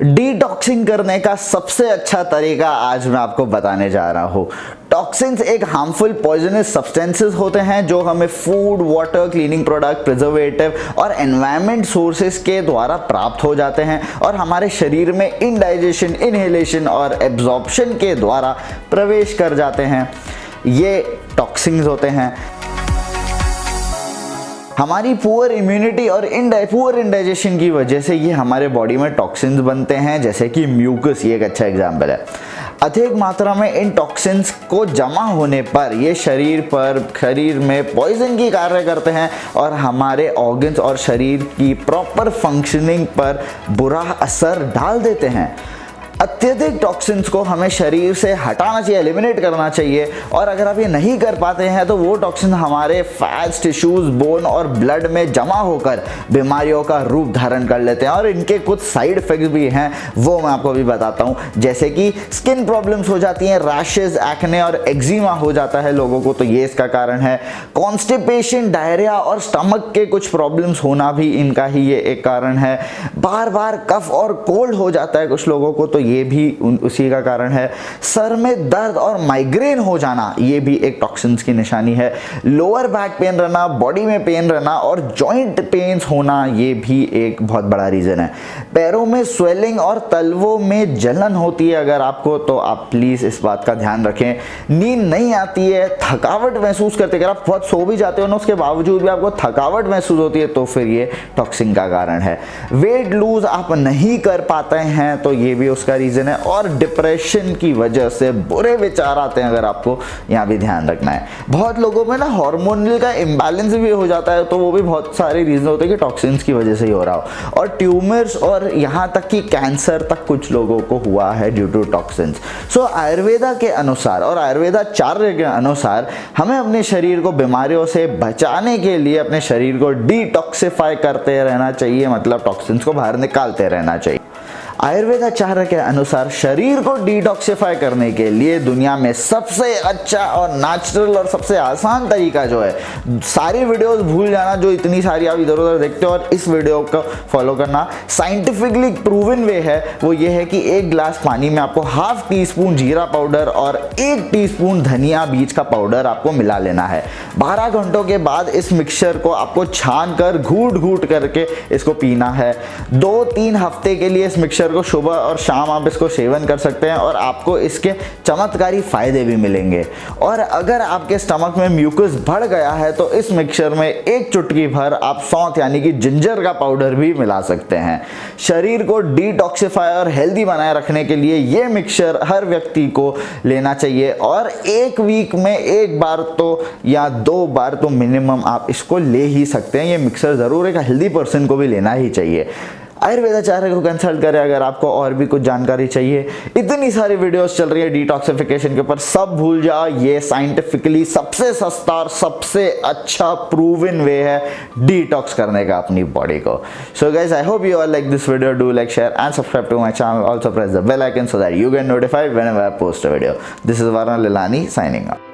Detoxing करने का सबसे अच्छा तरीका आज मैं आपको बताने जा रहा हूँ। टॉक्सिन्स एक हार्मफुल पॉइजनस सब्सटेंसेस होते हैं जो हमें food, water, cleaning product, preservative और एनवायरनमेंट सोर्सेस के द्वारा प्राप्त हो जाते हैं और हमारे शरीर में इनडाइजेशन, इनहेलेशन और एब्जॉर्प्शन के द्वारा प्रवेश कर जाते हैं। ये टॉक्सिन्स होते हैं। हमारी पुअर इम्यूनिटी और पुअर इंडाइजेशन की वजह से ये हमारे बॉडी में टॉक्सिन्स बनते हैं, जैसे कि म्यूकस, ये एक अच्छा एग्जाम्पल है। अधिक मात्रा में इन टॉक्सिन्स को जमा होने पर ये शरीर में पॉइजन की कार्य करते हैं और हमारे ऑर्गन्स और शरीर की प्रॉपर फंक्शनिंग पर बुरा असर डाल देते हैं। अत्यधिक टॉक्सिन्स को हमें शरीर से हटाना चाहिए, एलिमिनेट करना चाहिए। और अगर आप ये नहीं कर पाते हैं तो वो टॉक्सिन हमारे फैट्स, टिश्यूज, बोन और ब्लड में जमा होकर बीमारियों का रूप धारण कर लेते हैं और इनके कुछ साइड इफेक्ट्स भी हैं, वो मैं आपको अभी बताता हूँ। जैसे कि स्किन प्रॉब्लम्स हो जाती हैं, रैशेज, एक्ने और एक्जिमा हो जाता है लोगों को, तो ये इसका कारण है। कॉन्स्टिपेशन, डायरिया और स्टमक के कुछ प्रॉब्लम्स होना भी इनका ही ये एक कारण है। बार बार कफ और कोल्ड हो जाता है कुछ लोगों को, तो ये भी उसी का कारण है। सर में दर्द और माइग्रेन हो जाना, ये भी एक टॉक्सिन्स की निशानी है। लोअर बैक पेन रहना, बॉडी में पेन रहना और जॉइंट पेन्स होना, ये भी एक बहुत बड़ा रीजन है। पैरों में स्वेलिंग और तलवों में जलन होती है अगर आपको, तो आप प्लीज इस बात का ध्यान रखें। नींद नहीं आती है, थकावट महसूस करते, अगर आप बहुत सो भी जाते हो ना, उसके बावजूद भी आपको थकावट महसूस होती है, तो फिर ये टॉक्सिन का कारण है। वेट लूज आप नहीं कर पाते हैं, तो ये भी उसका रीजन है। और डिप्रेशन की वजह से बुरे विचार आते हैं, अगर आपको यहाँ भी ध्यान रखना है। बहुत लोगों में ना हार्मोनल का इम्बैलेंस भी हो जाता है, तो वो भी बहुत सारे रीजन होते हैं कि टॉक्सिन्स की वजह से ही हो रहा हो। और ट्यूमर्स और यहाँ तक कि कैंसर तक कुछ लोगों को हुआ है ड्यू टू टॉक्सिन्स। सो आयुर्वेदा के अनुसार और आयुर्वेदाचार्य के अनुसार हमें अपने शरीर को बीमारियों से बचाने के लिए अपने शरीर को डिटॉक्सिफाई करते रहना चाहिए, मतलब टॉक्सिन्स को बाहर निकालते रहना चाहिए। आयुर्वेदाचार्य के अनुसार शरीर को डिटॉक्सिफाई करने के लिए दुनिया में सबसे अच्छा और नेचुरल और सबसे आसान तरीका जो है, सारी वीडियोस भूल जाना जो इतनी सारी आप इधर उधर देखते हो और इस वीडियो को फॉलो करना, साइंटिफिकली प्रूवन वे है। वो ये है कि 1 गिलास पानी में आपको ½ टीस्पून जीरा पाउडर और 1 टीस्पून धनिया बीज का पाउडर आपको मिला लेना है। 12 घंटों के बाद इस मिक्सचर को आपको छान कर घूट घूट करके इसको पीना है। 2-3 हफ्ते के लिए इस मिक्सचर को सुबह और शाम आप इसको सेवन कर सकते हैं और आपको इसके चमत्कारी फायदे भी मिलेंगे। और अगर आपके स्टमक में म्यूकस बढ़ गया है तो इस मिक्सचर में 1 चुटकी भर आप सौंठ यानी कि जिंजर का पाउडर भी मिला सकते हैं। शरीर को डिटॉक्सिफाई और हेल्दी बनाए रखने के लिए ये मिक्सचर हर व्यक्ति को लेना चाहिए और 1 वीक में 1 बार तो या 2 बार तो मिनिमम आप इसको ले ही सकते हैं। ये मिक्सचर जरूर एक हेल्दी पर्सन को भी लेना ही चाहिए। आयुर्वेदाचार्य को कंसल्ट करें अगर आपको और भी कुछ जानकारी चाहिए। इतनी सारी वीडियोस चल रही है डिटॉक्सिफिकेशन के ऊपर, सब भूल जाओ। ये साइंटिफिकली सबसे सस्ता और सबसे अच्छा प्रूवन वे है डिटॉक्स करने का अपनी बॉडी को। So guys, I hope you all like this video. Do like, share and subscribe to my channel. Also press the bell icon so that you get notified whenever I post a video. This is Varun Lilani signing off.